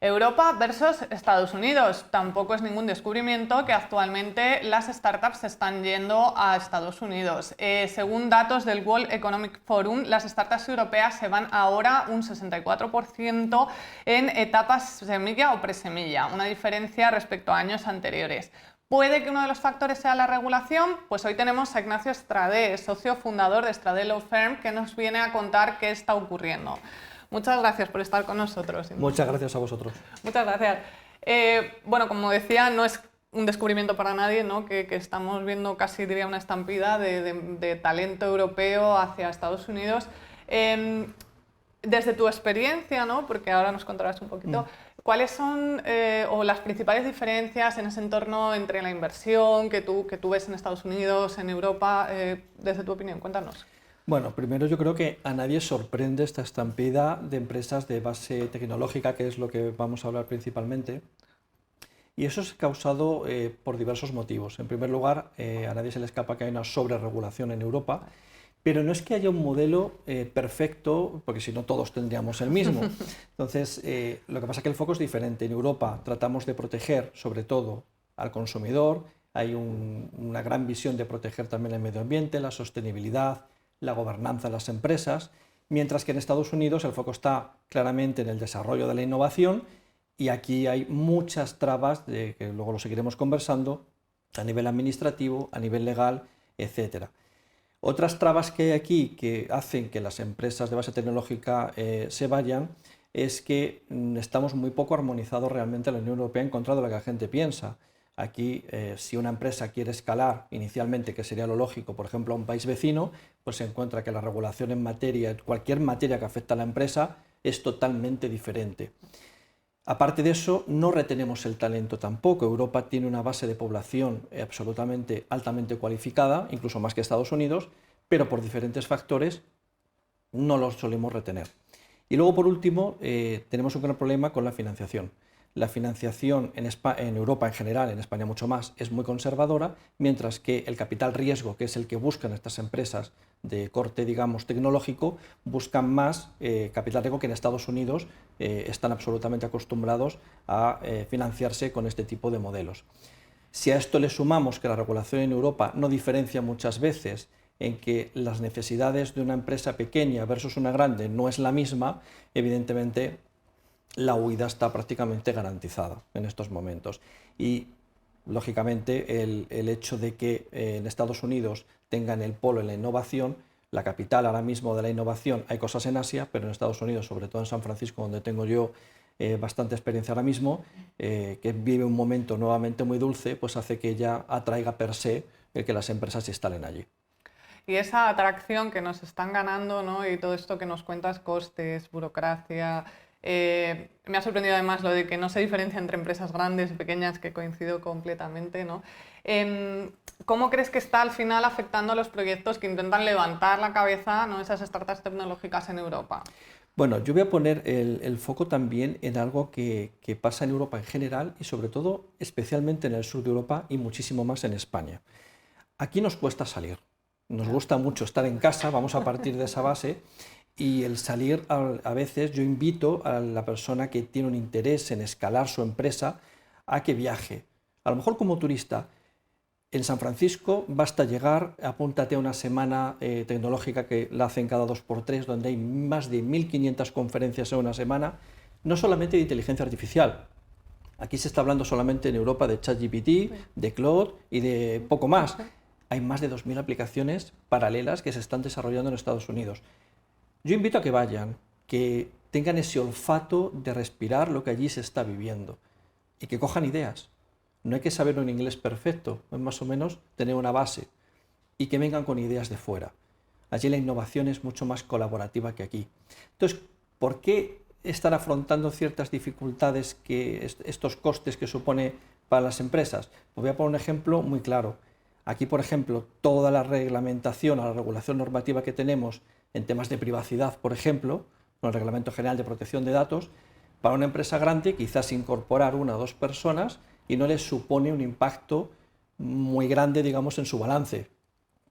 Europa versus Estados Unidos. Tampoco es ningún descubrimiento que actualmente las startups se están yendo a Estados Unidos. Según datos del World Economic Forum, las startups europeas se van ahora un 64% en etapas semilla o presemilla, una diferencia respecto a años anteriores. ¿Puede que uno de los factores sea la regulación? Pues hoy tenemos a Ignacio Estradé, socio fundador de Estradé Law Firm, que nos viene a contar qué está ocurriendo. Muchas gracias por estar con nosotros. Muchas gracias a vosotros. Muchas gracias. Bueno, como decía, no es un descubrimiento para nadie, ¿no? que estamos viendo casi, diría, una estampida de talento europeo hacia Estados Unidos. Desde tu experiencia, ¿no? Porque ahora nos contarás un poquito, ¿cuáles son o las principales diferencias en ese entorno entre la inversión que tú ves en Estados Unidos, en Europa? Desde tu opinión, cuéntanos. Bueno, primero yo creo que a nadie sorprende esta estampida de empresas de base tecnológica, que es lo que vamos a hablar principalmente. Y eso es causado por diversos motivos. En primer lugar, a nadie se le escapa que hay una sobreregulación en Europa, pero no es que haya un modelo perfecto, porque si no todos tendríamos el mismo. Entonces, lo que pasa es que el foco es diferente. En Europa tratamos de proteger sobre todo al consumidor, hay una gran visión de proteger también el medio ambiente, la sostenibilidad, la gobernanza de las empresas, mientras que en Estados Unidos el foco está claramente en el desarrollo de la innovación y aquí hay muchas trabas, que luego lo seguiremos conversando, a nivel administrativo, a nivel legal, etc. Otras trabas que hay aquí que hacen que las empresas de base tecnológica se vayan es que estamos muy poco armonizados realmente en la Unión Europea en contra de lo que la gente piensa. Aquí, si una empresa quiere escalar inicialmente, que sería lo lógico, por ejemplo, a un país vecino, pues se encuentra que la regulación en materia, cualquier materia que afecta a la empresa, es totalmente diferente. Aparte de eso, no retenemos el talento tampoco. Europa tiene una base de población absolutamente altamente cualificada, incluso más que Estados Unidos, pero por diferentes factores no los solemos retener. Y luego, por último, tenemos un gran problema con la financiación. La financiación en Europa en general, en España mucho más, es muy conservadora, mientras que el capital riesgo, que es el que buscan estas empresas de corte, digamos, tecnológico, buscan más capital riesgo que en Estados Unidos están absolutamente acostumbrados a financiarse con este tipo de modelos. Si a esto le sumamos que la regulación en Europa no diferencia muchas veces en que las necesidades de una empresa pequeña versus una grande no es la misma, evidentemente la huida está prácticamente garantizada en estos momentos. Y, lógicamente, el hecho de que en Estados Unidos tengan el polo en la innovación, la capital ahora mismo de la innovación, hay cosas en Asia, pero en Estados Unidos, sobre todo en San Francisco, donde tengo yo bastante experiencia ahora mismo, que vive un momento nuevamente muy dulce, pues hace que ya atraiga per se el que las empresas se instalen allí. Y esa atracción que nos están ganando, ¿no? Y todo esto que nos cuentas, costes, burocracia. Me ha sorprendido además lo de que no se diferencia entre empresas grandes y pequeñas, que coincido completamente, ¿no? ¿Cómo crees que está al final afectando a los proyectos que intentan levantar la cabeza, ¿no? Esas startups tecnológicas en Europa? Bueno, yo voy a poner el foco también en algo que pasa en Europa en general y sobre todo especialmente en el sur de Europa y muchísimo más en España. Aquí nos cuesta salir, nos gusta mucho estar en casa, vamos a partir de esa base. Y el salir, a veces yo invito a la persona que tiene un interés en escalar su empresa a que viaje. A lo mejor como turista. En San Francisco basta llegar, apúntate a una semana tecnológica que la hacen cada 2x3, donde hay más de 1500 conferencias en una semana, no solamente de inteligencia artificial. Aquí se está hablando solamente en Europa de ChatGPT, de Claude y de poco más. Hay más de 2000 aplicaciones paralelas que se están desarrollando en Estados Unidos. Yo invito a que vayan, que tengan ese olfato de respirar lo que allí se está viviendo y que cojan ideas. No hay que saber un inglés perfecto, es más o menos tener una base y que vengan con ideas de fuera. Allí la innovación es mucho más colaborativa que aquí. Entonces, ¿por qué están afrontando ciertas dificultades, estos costes que supone para las empresas? Pues voy a poner un ejemplo muy claro. Aquí, por ejemplo, toda la reglamentación o la regulación normativa que tenemos en temas de privacidad, por ejemplo, con el Reglamento General de Protección de Datos, para una empresa grande quizás incorporar 1 o 2 personas y no les supone un impacto muy grande, digamos, en su balance.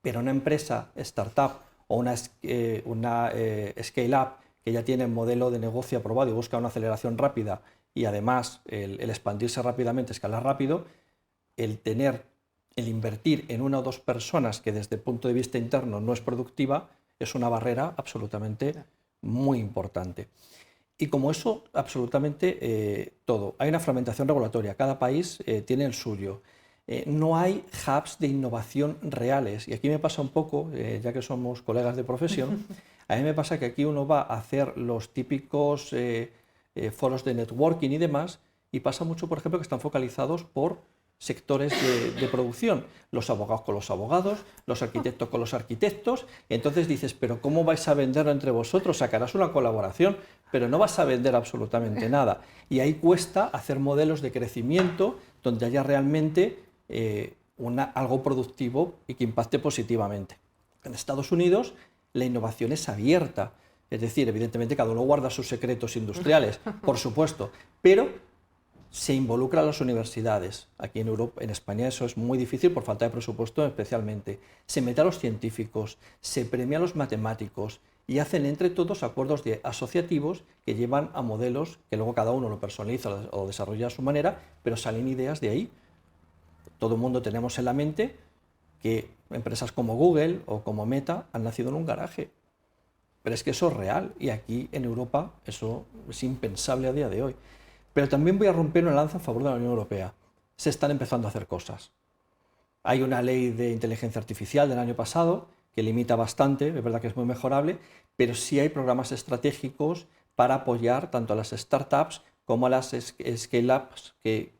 Pero una empresa startup o una scale-up que ya tiene el modelo de negocio aprobado y busca una aceleración rápida y además el expandirse rápidamente, escalar rápido, el invertir en una o dos personas que desde el punto de vista interno no es productiva, es una barrera absolutamente muy importante. Y como eso, absolutamente todo. Hay una fragmentación regulatoria, cada país tiene el suyo. No hay hubs de innovación reales. Y aquí me pasa un poco, ya que somos colegas de profesión, a mí me pasa que aquí uno va a hacer los típicos foros de networking y demás, y pasa mucho, por ejemplo, que están focalizados por sectores de producción, los abogados con los abogados, los arquitectos con los arquitectos. Entonces dices, pero ¿cómo vais a venderlo entre vosotros? Sacarás una colaboración, pero no vas a vender absolutamente nada. Y ahí cuesta hacer modelos de crecimiento donde haya realmente algo productivo y que impacte positivamente. En Estados Unidos la innovación es abierta, es decir, evidentemente cada uno guarda sus secretos industriales, por supuesto, pero se involucra a las universidades. Aquí en Europa, en España eso es muy difícil por falta de presupuesto especialmente. Se mete a los científicos, se premia a los matemáticos y hacen entre todos acuerdos asociativos que llevan a modelos que luego cada uno lo personaliza o desarrolla a su manera, pero salen ideas de ahí. Todo el mundo tenemos en la mente que empresas como Google o como Meta han nacido en un garaje. Pero es que eso es real y aquí en Europa eso es impensable a día de hoy. Pero también voy a romper una lanza a favor de la Unión Europea. Se están empezando a hacer cosas. Hay una ley de inteligencia artificial del año pasado que limita bastante, es verdad que es muy mejorable, pero sí hay programas estratégicos para apoyar tanto a las startups como a las scale-ups que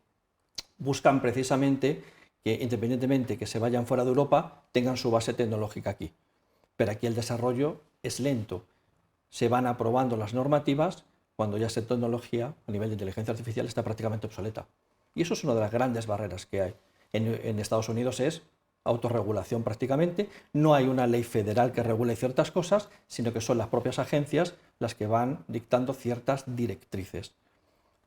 buscan precisamente que, independientemente que se vayan fuera de Europa, tengan su base tecnológica aquí. Pero aquí el desarrollo es lento. Se van aprobando las normativas cuando ya esa tecnología a nivel de inteligencia artificial está prácticamente obsoleta. Y eso es una de las grandes barreras que hay. En Estados Unidos es autorregulación prácticamente, no hay una ley federal que regule ciertas cosas, sino que son las propias agencias las que van dictando ciertas directrices.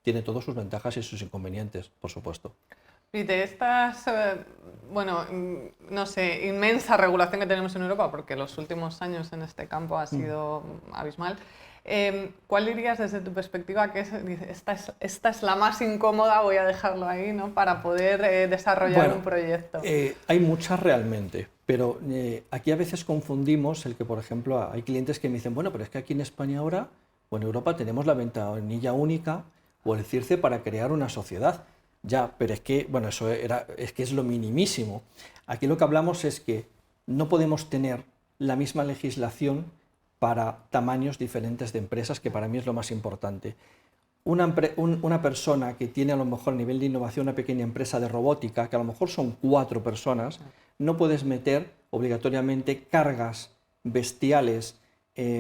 Tiene todas sus ventajas y sus inconvenientes, por supuesto. Y de estas, bueno, no sé, inmensa regulación que tenemos en Europa, porque los últimos años en este campo ha sido abismal, ¿cuál dirías desde tu perspectiva que esta es la más incómoda, voy a dejarlo ahí, ¿no?, para poder desarrollar un proyecto? Hay muchas realmente, pero aquí a veces confundimos el que, por ejemplo, hay clientes que me dicen, bueno, pero es que aquí en España ahora, o en Europa, tenemos la ventanilla única o el CIRCE para crear una sociedad. Ya, pero es que, bueno, es que es lo minimísimo. Aquí lo que hablamos es que no podemos tener la misma legislación para tamaños diferentes de empresas, que para mí es lo más importante. Una persona que tiene a lo mejor a nivel de innovación una pequeña empresa de robótica, que a lo mejor son 4 personas, no puedes meter obligatoriamente cargas bestiales,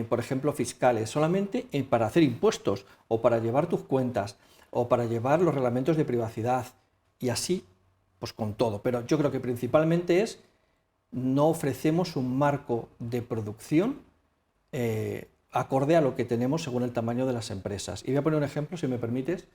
por ejemplo fiscales, solamente para hacer impuestos o para llevar tus cuentas o para llevar los reglamentos de privacidad y así, pues con todo. Pero yo creo que principalmente no ofrecemos un marco de producción acorde a lo que tenemos según el tamaño de las empresas. Y voy a poner un ejemplo, si me permites,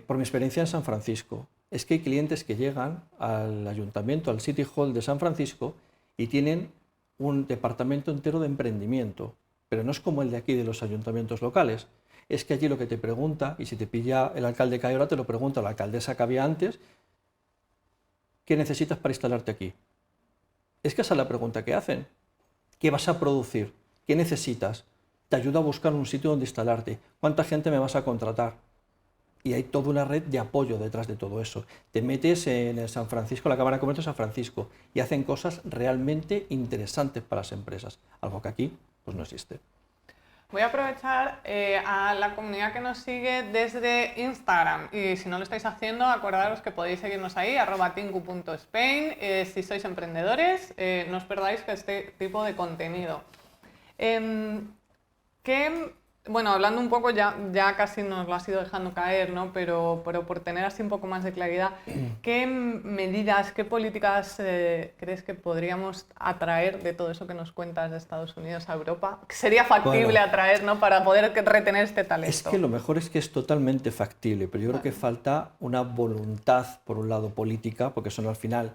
por mi experiencia en San Francisco. Es que hay clientes que llegan al ayuntamiento, al City Hall de San Francisco y tienen un departamento entero de emprendimiento, pero no es como el de aquí de los ayuntamientos locales. Es que allí lo que te pregunta, y si te pilla el alcalde que hay ahora, te lo pregunta la alcaldesa que había antes, ¿qué necesitas para instalarte aquí? Es que esa es la pregunta que hacen. ¿Qué vas a producir? ¿Qué necesitas? Te ayuda a buscar un sitio donde instalarte. ¿Cuánta gente me vas a contratar? Y hay toda una red de apoyo detrás de todo eso. Te metes en el San Francisco, la Cámara de Comercio de San Francisco, y hacen cosas realmente interesantes para las empresas, algo que aquí pues no existe. Voy a aprovechar a la comunidad que nos sigue desde Instagram, y si no lo estáis haciendo, acordaros que podéis seguirnos ahí, @tinku.spain, si sois emprendedores, no os perdáis este tipo de contenido. Bueno, hablando un poco, ya casi nos lo has ido dejando caer, ¿no? Pero por tener así un poco más de claridad, ¿qué medidas, qué políticas crees que podríamos atraer de todo eso que nos cuentas de Estados Unidos a Europa? ¿Sería factible atraer, ¿no?, para poder retener este talento? Es que lo mejor es que es totalmente factible, pero yo creo que falta una voluntad, por un lado política, porque son al final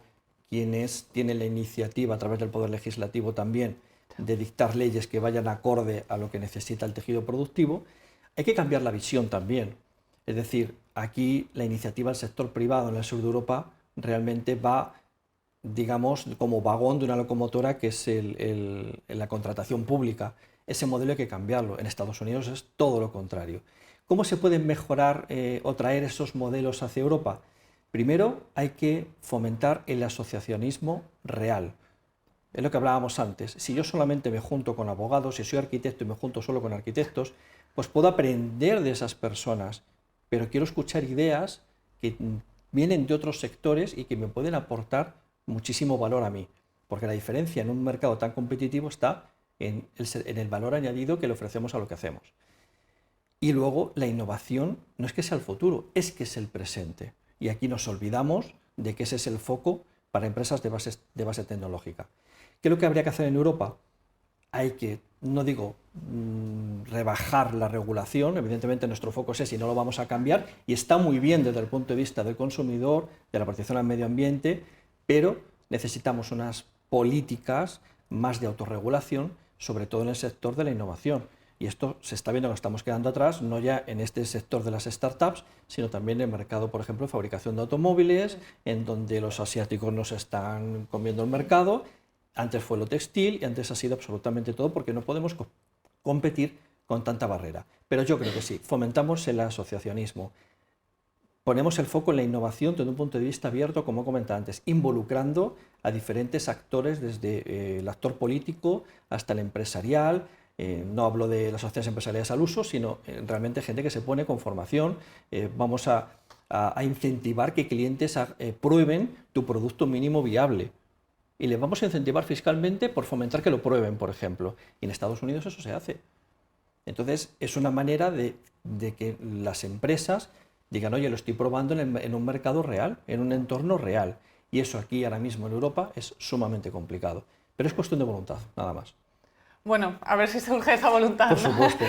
quienes tienen la iniciativa a través del Poder Legislativo también, de dictar leyes que vayan acorde a lo que necesita el tejido productivo. Hay que cambiar la visión también. Es decir, aquí la iniciativa del sector privado en el sur de Europa realmente va, digamos, como vagón de una locomotora, que es la contratación pública. Ese modelo hay que cambiarlo. En Estados Unidos es todo lo contrario. ¿Cómo se pueden mejorar o traer esos modelos hacia Europa? Primero, hay que fomentar el asociacionismo real. Es lo que hablábamos antes. Si yo solamente me junto con abogados, si soy arquitecto y me junto solo con arquitectos, pues puedo aprender de esas personas, pero quiero escuchar ideas que vienen de otros sectores y que me pueden aportar muchísimo valor a mí, porque la diferencia en un mercado tan competitivo está en el valor añadido que le ofrecemos a lo que hacemos. Y luego la innovación no es que sea el futuro, es que es el presente. Y aquí nos olvidamos de que ese es el foco para empresas de base tecnológica. ¿Qué es lo que habría que hacer en Europa? Hay que, no digo rebajar la regulación, evidentemente nuestro foco es ese y no lo vamos a cambiar, y está muy bien desde el punto de vista del consumidor, de la protección al medio ambiente, pero necesitamos unas políticas más de autorregulación, sobre todo en el sector de la innovación. Y esto se está viendo que nos estamos quedando atrás, no ya en este sector de las startups, sino también en el mercado, por ejemplo, de fabricación de automóviles, en donde los asiáticos nos están comiendo el mercado. Antes fue lo textil y antes ha sido absolutamente todo, porque no podemos competir con tanta barrera. Pero yo creo que sí, fomentamos el asociacionismo. Ponemos el foco en la innovación desde un punto de vista abierto, como comentaba antes, involucrando a diferentes actores, desde el actor político hasta el empresarial. No hablo de las sociedades empresariales al uso, sino realmente gente que se pone con formación. Vamos a incentivar que clientes prueben tu producto mínimo viable. Y les vamos a incentivar fiscalmente por fomentar que lo prueben, por ejemplo. Y en Estados Unidos eso se hace. Entonces, es una manera de que las empresas digan, oye, lo estoy probando en un mercado real, en un entorno real. Y eso aquí, ahora mismo en Europa, es sumamente complicado. Pero es cuestión de voluntad, nada más. Bueno, a ver si surge esa voluntad. Por supuesto.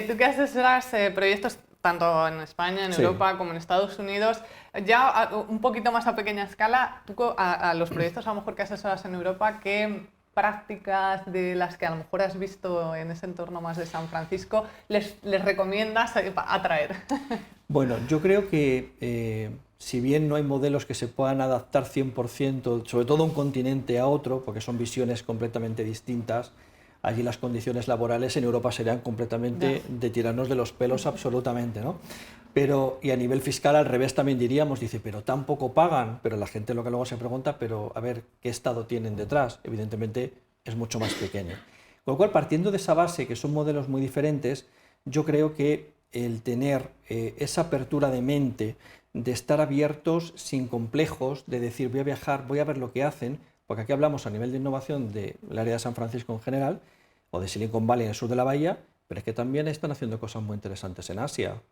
Tú que asesoras proyectos tanto en España, en Europa, como en Estados Unidos, ya un poquito más a pequeña escala, tú a los proyectos a lo mejor que asesoras en Europa, ¿qué prácticas de las que a lo mejor has visto en ese entorno más de San Francisco les recomiendas atraer? Bueno, yo creo que si bien no hay modelos que se puedan adaptar 100%, sobre todo un continente a otro, porque son visiones completamente distintas, allí las condiciones laborales en Europa serían completamente de tirarnos de los pelos absolutamente, ¿no? Pero, y a nivel fiscal al revés también diríamos, dice, pero tan poco pagan, pero la gente lo que luego se pregunta, pero a ver, ¿qué Estado tienen detrás? Evidentemente es mucho más pequeño. Con lo cual, partiendo de esa base, que son modelos muy diferentes, yo creo que el tener esa apertura de mente, de estar abiertos sin complejos, de decir, voy a viajar, voy a ver lo que hacen, porque aquí hablamos a nivel de innovación del área de San Francisco en general, o de Silicon Valley en el sur de la bahía, pero es que también están haciendo cosas muy interesantes en Asia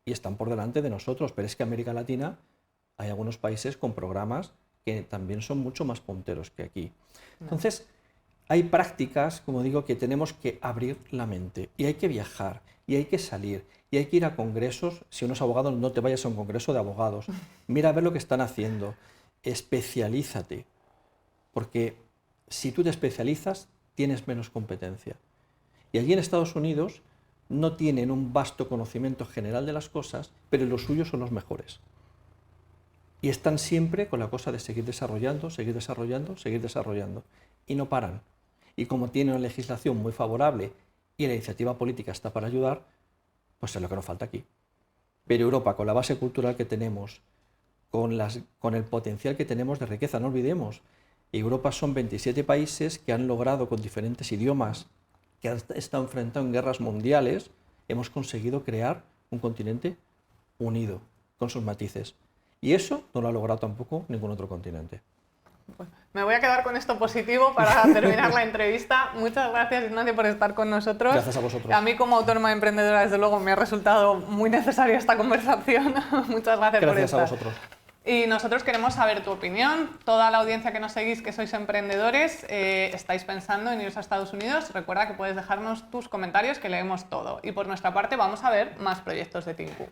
y están por delante de nosotros, pero es que en América Latina hay algunos países con programas que también son mucho más punteros que aquí. Entonces, hay prácticas, como digo, que tenemos que abrir la mente y hay que viajar y hay que salir y hay que ir a congresos. Si unos abogados, no te vayas a un congreso de abogados, mira a ver lo que están haciendo, especialízate. Porque si tú te especializas, tienes menos competencia. Y allí en Estados Unidos no tienen un vasto conocimiento general de las cosas, pero los suyos son los mejores. Y están siempre con la cosa de seguir desarrollando, seguir desarrollando, seguir desarrollando. Y no paran. Y como tienen una legislación muy favorable y la iniciativa política está para ayudar, pues es lo que nos falta aquí. Pero Europa, con la base cultural que tenemos, con el potencial que tenemos de riqueza, no olvidemos, Europa son 27 países que han logrado, con diferentes idiomas, que han estado enfrentados en guerras mundiales, hemos conseguido crear un continente unido, con sus matices. Y eso no lo ha logrado tampoco ningún otro continente. Bueno, me voy a quedar con esto positivo para terminar la entrevista. Muchas gracias, Ignacio, por estar con nosotros. Gracias a vosotros. A mí, como autónoma emprendedora, desde luego, me ha resultado muy necesaria esta conversación. Muchas gracias por estar. Gracias a vosotros. Y nosotros queremos saber tu opinión. Toda la audiencia que nos seguís, que sois emprendedores, estáis pensando en iros a Estados Unidos, recuerda que puedes dejarnos tus comentarios, que leemos todo. Y por nuestra parte vamos a ver más proyectos de Tinku.